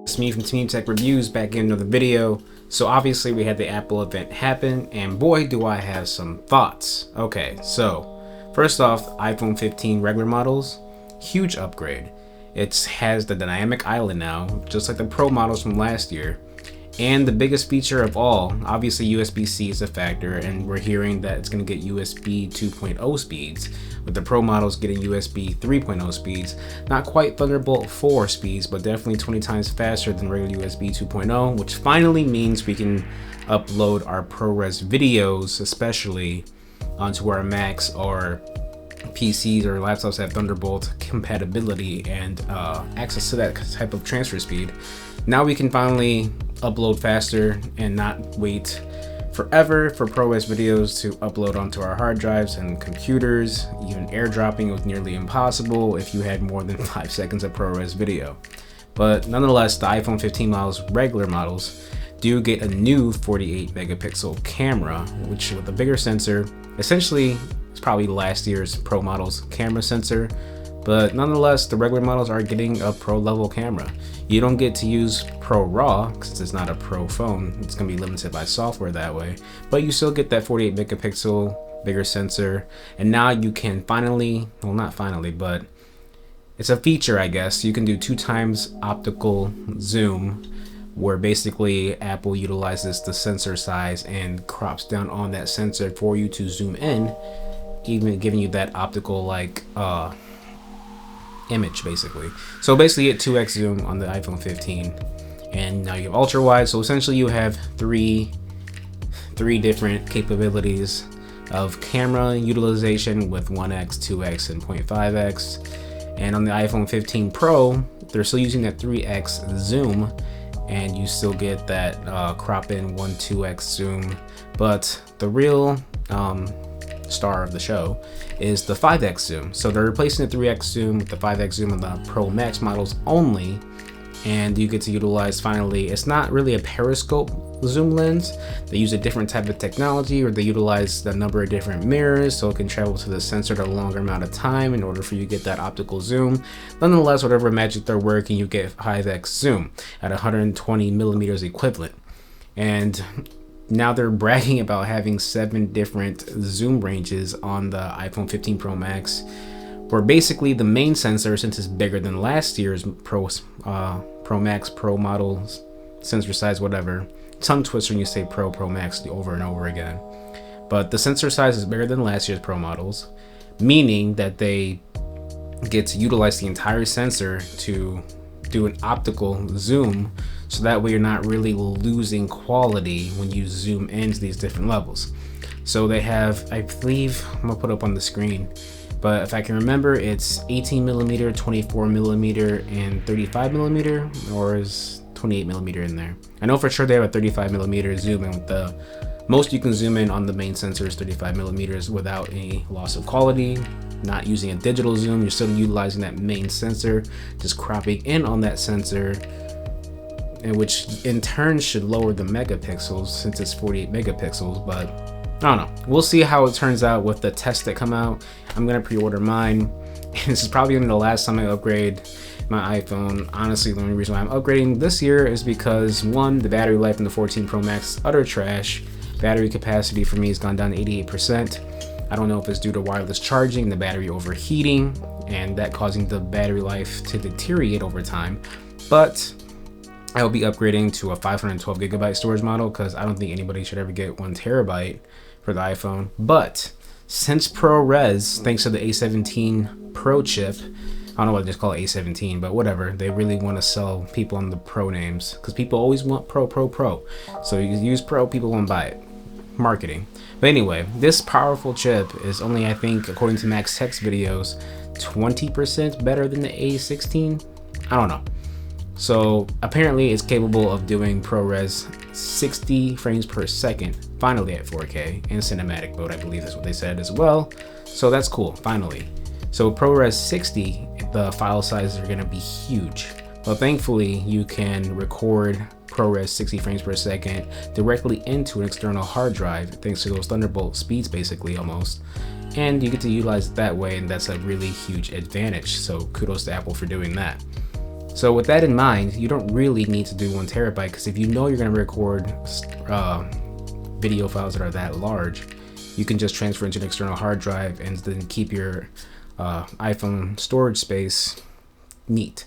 It's me from Team Tech Reviews back in another video. So obviously we had the Apple event happen, and boy do I have some thoughts. Okay, so first off, iPhone 15 regular models, huge upgrade. It has the dynamic island now, just like the Pro models from last year. And the biggest feature of all, obviously USB-C is a factor, and we're hearing that it's going to get USB 2.0 speeds, with the Pro models getting USB 3.0 speeds. Not quite Thunderbolt 4 speeds, but definitely 20 times faster than regular USB 2.0, which finally means we can upload our ProRes videos, especially onto our Macs or PCs or laptops that have Thunderbolt compatibility and access to that type of transfer speed. Now we can finally upload faster and not wait forever for ProRes videos to upload onto our hard drives and computers. Even airdropping was nearly impossible if you had more than 5 seconds of ProRes video. But nonetheless, the iPhone 15 models, regular models, do get a new 48 megapixel camera, which with a bigger sensor. Essentially, it's probably last year's Pro models camera sensor, but nonetheless, the regular models are getting a Pro level camera. You don't get to use Pro RAW because it's not a Pro phone. It's gonna be limited by software that way, but you still get that 48 megapixel bigger sensor. And now you can finally, well, not finally, but it's a feature, I guess. You can do 2 times optical zoom, where basically Apple utilizes the sensor size and crops down on that sensor for you to zoom in, even giving you that optical like image basically. So basically you get 2x zoom on the iPhone 15, and now you have ultra wide. So essentially you have three different capabilities of camera utilization with 1x, 2x, and 0.5x. And on the iPhone 15 Pro, they're still using that 3x zoom, and you still get that crop in 2x zoom. But the real star of the show is the 5x zoom. So they're replacing the 3x zoom with the 5x zoom on the Pro Max models only, and you get to utilize finally, it's not really a periscope zoom lens. They use a different type of technology, or they utilize the number of different mirrors so it can travel to the sensor at a longer amount of time in order for you to get that optical zoom. Nonetheless, whatever magic they're working, you get 5x zoom at 120 millimeters equivalent. And now they're bragging about having 7 different zoom ranges on the iPhone 15 Pro Max, where basically the main sensor, since it's bigger than last year's Pro Max Pro models, sensor size, whatever. Tongue twister when you say Pro Max over and over again. But the sensor size is bigger than last year's Pro models, meaning that they get to utilize the entire sensor to do an optical zoom, so that way you're not really losing quality when you zoom into these different levels. So they have, I believe, I'm gonna put up on the screen, but if I can remember, it's 18 millimeter, 24 millimeter, and 35 millimeter, or is 28 millimeter in there? I know for sure they have a 35 millimeter zoom, and with the most you can zoom in on the main sensor is 35 millimeters without any loss of quality. Not using a digital zoom, you're still utilizing that main sensor, just cropping in on that sensor, and which in turn should lower the megapixels since it's 48 megapixels. But I don't know, we'll see how it turns out with the tests that come out. I'm gonna pre-order mine, and this is probably gonna be the last time I upgrade my iPhone. Honestly, the only reason why I'm upgrading this year is because, one, the battery life in the 14 Pro Max is utter trash. Battery capacity for me has gone down to 88%. I don't know if it's due to wireless charging, the battery overheating, and that causing the battery life to deteriorate over time. But I will be upgrading to a 512 gigabyte storage model, because I don't think anybody should ever get 1 terabyte for the iPhone. But since ProRes, thanks to the A17 Pro chip, I don't know why they just call it A17, but whatever, they really want to sell people on the Pro names, because people always want Pro. So you use Pro, people won't buy it. Marketing. But anyway, this powerful chip is only, I think, according to Max Tech's videos, 20% better than the A16. I don't know. So apparently it's capable of doing ProRes 60 frames per second, finally at 4K, and cinematic mode, I believe is what they said as well. So that's cool, finally. So ProRes 60, the file sizes are going to be huge. But thankfully, you can record ProRes 60 frames per second directly into an external hard drive, thanks to those Thunderbolt speeds basically almost. And you get to utilize it that way, and that's a really huge advantage. So kudos to Apple for doing that. So with that in mind, you don't really need to do 1 terabyte, because if you know you're going to record video files that are that large, you can just transfer into an external hard drive and then keep your iPhone storage space neat.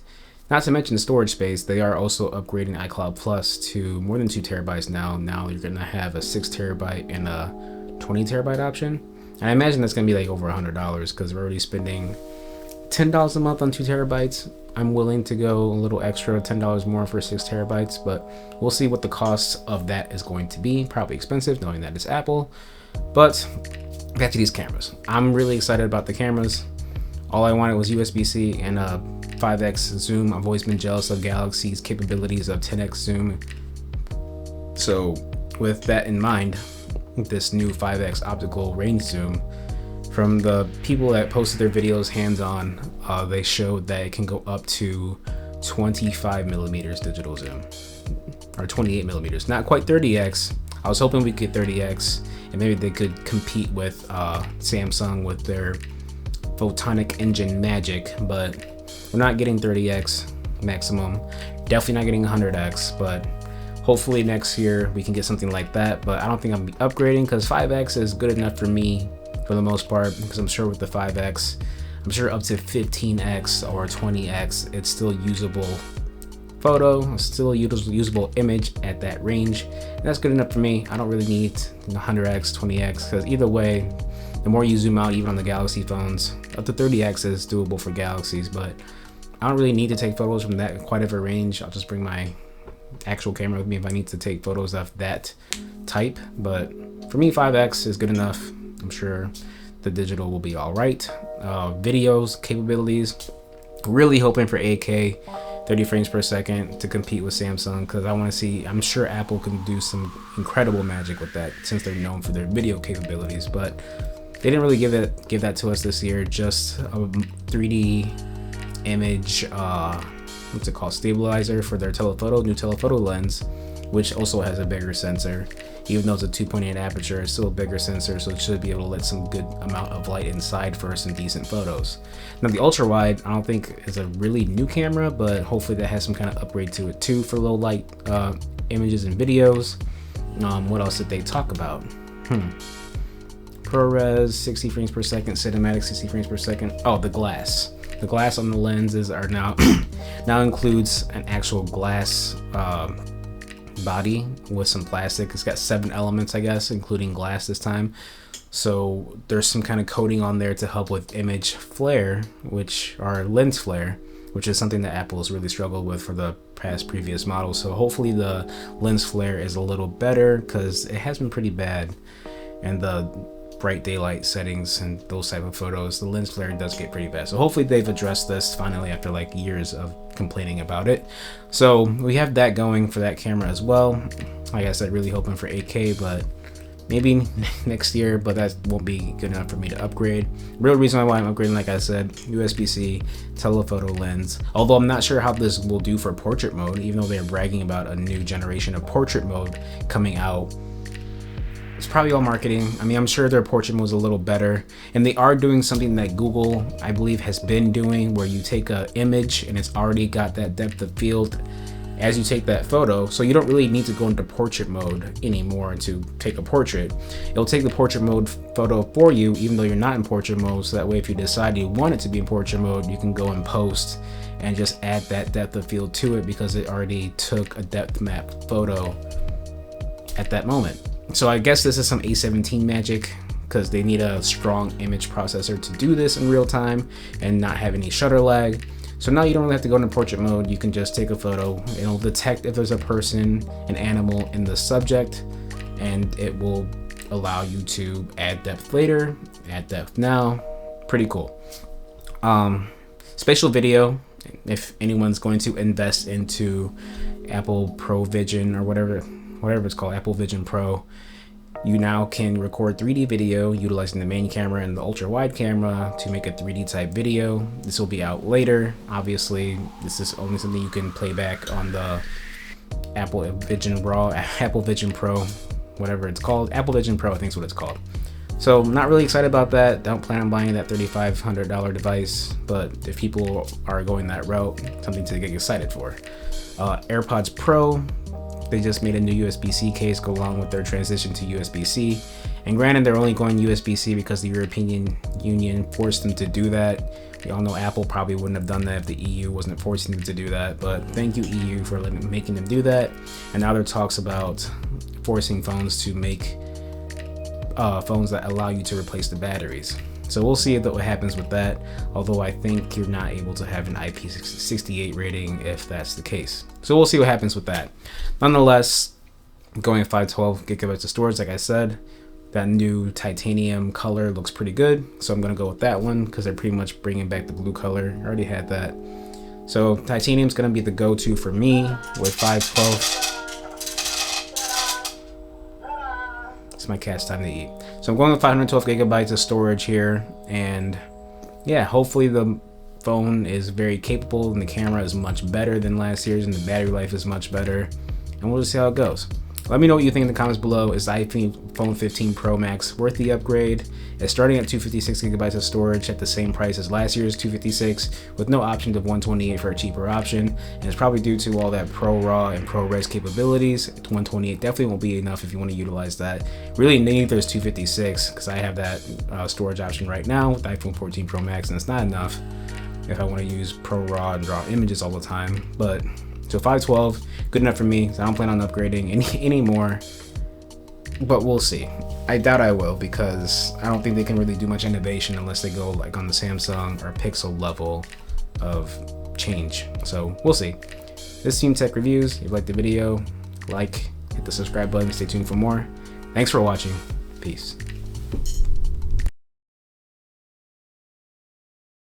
Not to mention the storage space, they are also upgrading iCloud Plus to more than 2 terabytes now. Now you're going to have a 6 terabyte and a 20 terabyte option. And I imagine that's going to be like over $100, because we're already spending $10 a month on 2 terabytes. I'm willing to go a little extra, $10 more for 6 terabytes, but we'll see what the cost of that is going to be. Probably expensive, knowing that it's Apple. But back to these cameras. I'm really excited about the cameras. All I wanted was USB-C and a 5x zoom. I've always been jealous of Galaxy's capabilities of 10x zoom. So with that in mind, this new 5x optical range zoom, from the people that posted their videos hands-on, they showed that it can go up to 25 millimeters digital zoom, or 28 millimeters. Not quite 30x. I was hoping we could get 30x, and maybe they could compete with Samsung with their photonic engine magic, but we're not getting 30x maximum. Definitely not getting 100x, but hopefully next year we can get something like that. But I don't think I'm gonna be upgrading, because 5x is good enough for me for the most part, because I'm sure with the 5x, I'm sure up to 15x or 20x, it's still usable photo, still usable image at that range. And that's good enough for me. I don't really need 100x, 20x, because either way, the more you zoom out, even on the Galaxy phones, up to 30x is doable for Galaxies, but I don't really need to take photos from that quite of a range. I'll just bring my actual camera with me if I need to take photos of that type. But for me, 5x is good enough. I'm sure the digital will be all right. Videos capabilities, really hoping for 8K 30 frames per second to compete with Samsung, because I want to see, I'm sure Apple can do some incredible magic with that, since they're known for their video capabilities. But they didn't really give that to us this year. Just a 3D image what's it called, stabilizer for their new telephoto lens, which also has a bigger sensor. Even though it's a 2.8 aperture, it's still a bigger sensor, so it should be able to let some good amount of light inside for some decent photos. Now the ultra wide, I don't think is a really new camera, but hopefully that has some kind of upgrade to it too for low light images and videos. What else did they talk about? ProRes 60 frames per second, cinematic 60 frames per second. Oh, the glass. The glass on the lenses are now includes an actual glass body with some plastic. It's got 7 elements, I guess, including glass this time. So there's some kind of coating on there to help with image flare, or lens flare, which is something that Apple has really struggled with for the previous models. So hopefully the lens flare is a little better, because it has been pretty bad. And the bright daylight settings and those type of photos, the lens flare does get pretty bad. So hopefully they've addressed this finally after like years of complaining about it. So we have that going for that camera as well. Like I said, really hoping for 8K, but maybe next year, but that won't be good enough for me to upgrade. Real reason why I'm upgrading, like I said, USB-C telephoto lens. Although I'm not sure how this will do for portrait mode, even though they're bragging about a new generation of portrait mode coming out. It's probably all marketing. I mean, I'm sure their portrait mode is a little better, and they are doing something that Google, I believe, has been doing, where you take an image and it's already got that depth of field as you take that photo, so you don't really need to go into portrait mode anymore to take a portrait. It'll take the portrait mode photo for you, even though you're not in portrait mode, so that way if you decide you want it to be in portrait mode, you can go and post and just add that depth of field to it, because it already took a depth map photo at that moment. So I guess this is some A17 magic, because they need a strong image processor to do this in real time and not have any shutter lag. So now you don't really have to go into portrait mode. You can just take a photo. It'll detect if there's a person, an animal in the subject, and it will allow you to add depth later, add depth now. Pretty cool. Spatial video, if anyone's going to invest into Apple Pro Vision or whatever it's called, Apple Vision Pro, you now can record 3D video utilizing the main camera and the ultra wide camera to make a 3D type video. This will be out later. Obviously, this is only something you can play back on the Apple Vision Pro, whatever it's called. Apple Vision Pro, I think is what it's called. So I'm not really excited about that. Don't plan on buying that $3,500 device, but if people are going that route, something to get excited for. AirPods Pro, they just made a new USB-C case go along with their transition to USB-C. And granted, they're only going USB-C because the European Union forced them to do that. We all know Apple probably wouldn't have done that if the EU wasn't forcing them to do that, but thank you EU for making them do that. And now there are talks about forcing phones to make phones that allow you to replace the batteries. So we'll see what happens with that, although I think you're not able to have an IP68 rating if that's the case. So we'll see what happens with that. Nonetheless, going at 512 gigabytes of storage, like I said, that new titanium color looks pretty good, so I'm gonna go with that one because they're pretty much bringing back the blue color. I already had that. So titanium's gonna be the go-to for me with 512. It's my cat's time to eat. So I'm going with 512 gigabytes of storage here, and yeah, hopefully the phone is very capable and the camera is much better than last year's and the battery life is much better, and we'll just see how it goes. Let me know what you think in the comments below. Is the iPhone 15 Pro Max worth the upgrade? It's starting at 256 gigabytes of storage at the same price as last year's 256 with no option of 128 for a cheaper option, and it's probably due to all that Pro RAW and Pro Res capabilities. 128 definitely won't be enough if you want to utilize that. Really neither is 256 because I have that storage option right now with the iPhone 14 Pro Max, and it's not enough if I want to use Pro RAW and draw images all the time. But so 512, good enough for me. So I don't plan on upgrading anymore, but we'll see. I doubt I will because I don't think they can really do much innovation unless they go like on the Samsung or Pixel level of change. So we'll see. This is Team Tech Reviews. If you liked the video, hit the subscribe button, stay tuned for more. Thanks for watching. Peace.